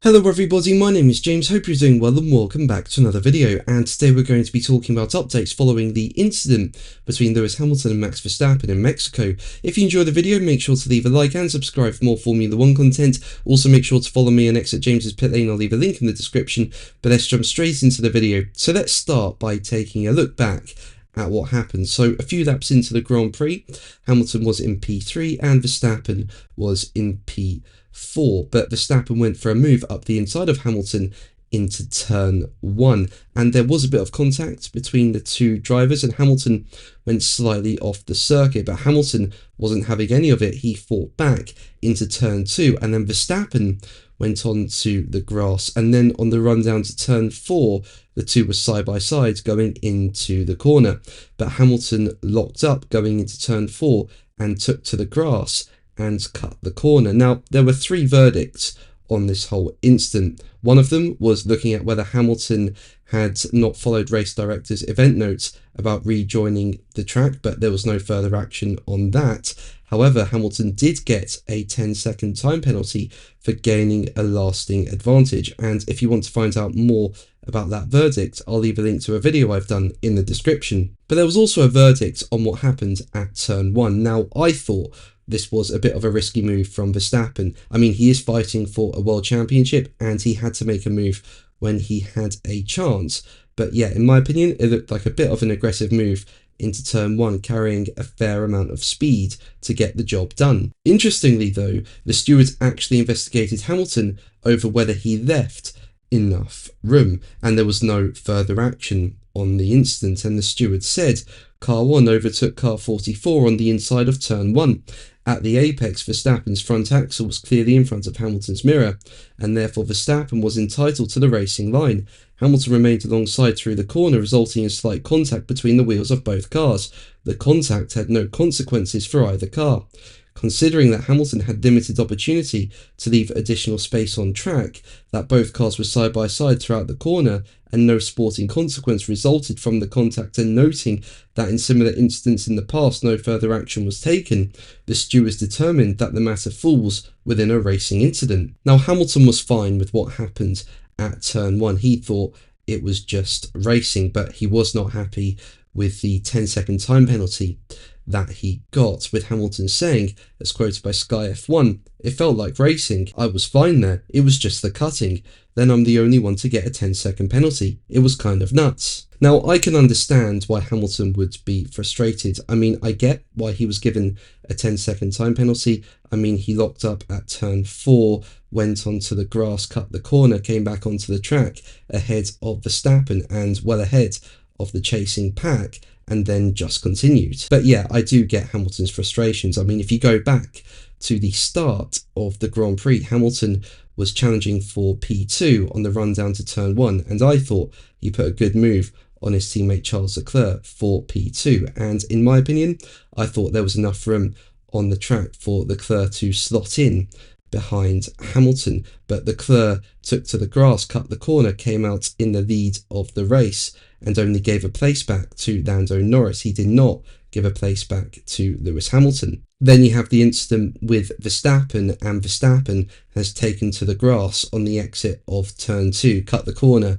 Hello everybody, my name is James, hope you're doing well and welcome back to another video, and today we're going to be talking about updates following the incident between Lewis Hamilton and Max Verstappen in Mexico. If you enjoyed the video, make sure to leave a like and subscribe for more Formula 1 content. Also make sure to follow me on X at James's Pit Lane, I'll leave a link in the description, but let's jump straight into the video. So let's start by taking a look back at what happened. So a few laps into the Grand Prix, Hamilton was in P3 and Verstappen was in P4, but Verstappen went for a move up the inside of Hamilton into turn 1, and there was a bit of contact between the two drivers and Hamilton went slightly off the circuit, but Hamilton wasn't having any of it. He fought back into turn 2, and then Verstappen went on to the grass, and then on the run down to turn 4 the two were side by side going into the corner, but Hamilton locked up going into turn 4 and took to the grass and cut the corner. Now, there were 3 verdicts on this whole incident. One of them was looking at whether Hamilton had not followed race director's event notes about rejoining the track, but there was no further action on that. However, Hamilton did get a 10-second time penalty for gaining a lasting advantage, and if you want to find out more about that verdict, I'll leave a link to a video I've done in the description. But there was also a verdict on what happened at turn 1. Now, I thought this was a bit of a risky move from Verstappen. I mean, he is fighting for a world championship and he had to make a move when he had a chance. But yeah, in my opinion, it looked like a bit of an aggressive move into turn 1, carrying a fair amount of speed to get the job done. Interestingly though, the stewards actually investigated Hamilton over whether he left enough room, and there was no further action on the incident, and the steward said car 1 overtook car 44 on the inside of turn 1. At the apex, Verstappen's front axle was clearly in front of Hamilton's mirror, and therefore Verstappen was entitled to the racing line. Hamilton remained alongside through the corner, resulting in slight contact between the wheels of both cars. The contact had no consequences for either car. Considering that Hamilton had limited opportunity to leave additional space on track, that both cars were side by side throughout the corner, and no sporting consequence resulted from the contact, and noting that in similar incidents in the past no further action was taken, the stewards determined that the matter falls within a racing incident. Now, Hamilton was fine with what happened at turn 1. He thought it was just racing, but he was not happy with the 10-second time penalty that he got, with Hamilton saying, as quoted by Sky F1, "It felt like racing. I was fine there. It was just the cutting. Then I'm the only one to get a 10-second penalty. It was kind of nuts." Now, I can understand why Hamilton would be frustrated. I mean, I get why he was given a 10-second time penalty. I mean, he locked up at turn 4, went onto the grass, cut the corner, came back onto the track ahead of Verstappen and well ahead of the chasing pack, and then just continued. But yeah, I do get Hamilton's frustrations. I mean, if you go back to the start of the Grand Prix, Hamilton was challenging for P2 on the run down to turn 1, and I thought he put a good move on his teammate Charles Leclerc for P2, and in my opinion, I thought there was enough room on the track for Leclerc to slot in behind Hamilton, but Leclerc took to the grass, cut the corner, came out in the lead of the race, and only gave a place back to Lando Norris. He did not give a place back to Lewis Hamilton. Then you have the incident with Verstappen, and Verstappen has taken to the grass on the exit of turn 2, cut the corner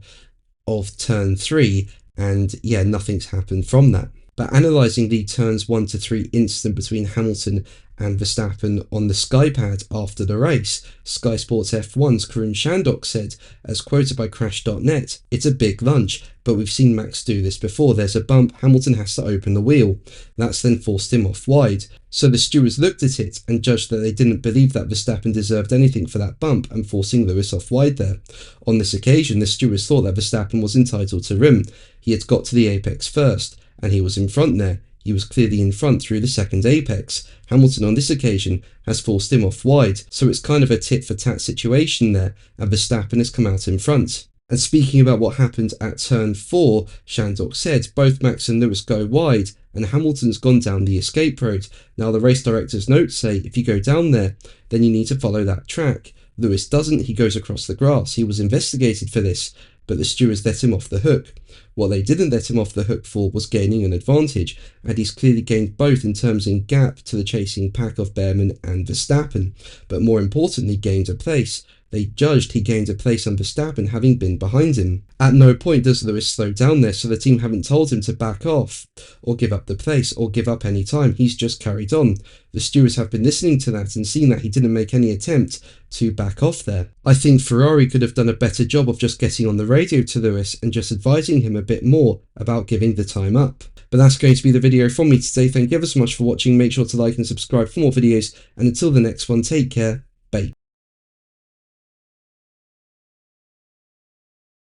of turn 3, and yeah, nothing's happened from that. But analysing the turns 1 to 3 incident between Hamilton and Verstappen on the Skypad after the race, Sky Sports F1's Karun Shandok said, as quoted by Crash.net, "It's a big lunge, but we've seen Max do this before. There's a bump, Hamilton has to open the wheel. That's then forced him off wide. So the stewards looked at it and judged that they didn't believe that Verstappen deserved anything for that bump and forcing Lewis off wide there. On this occasion, the stewards thought that Verstappen was entitled to rim. He had got to the apex first, and he was in front there. He was clearly in front through the second apex. Hamilton on this occasion has forced him off wide, so it's kind of a tit-for-tat situation there, and Verstappen has come out in front." And speaking about what happened at turn 4, Shandok said, "Both Max and Lewis go wide, and Hamilton's gone down the escape road. Now, the race director's notes say if you go down there, then you need to follow that track. Lewis doesn't, he goes across the grass. He was investigated for this, but the stewards let him off the hook. What they didn't let him off the hook for was gaining an advantage, and he's clearly gained both in terms in gap to the chasing pack of Behrman and Verstappen, but more importantly gained a place. they judged he gained a place on Verstappen having been behind him. At no point does Lewis slow down there, so the team haven't told him to back off, or give up the place, or give up any time. He's just carried on. The stewards have been listening to that and seen that he didn't make any attempt to back off there. I think Ferrari could have done a better job of just getting on the radio to Lewis and just advising him a bit more about giving the time up. But that's going to be the video from me today. Thank you ever so much for watching. Make sure to like and subscribe for more videos, and until the next one, take care. Bye.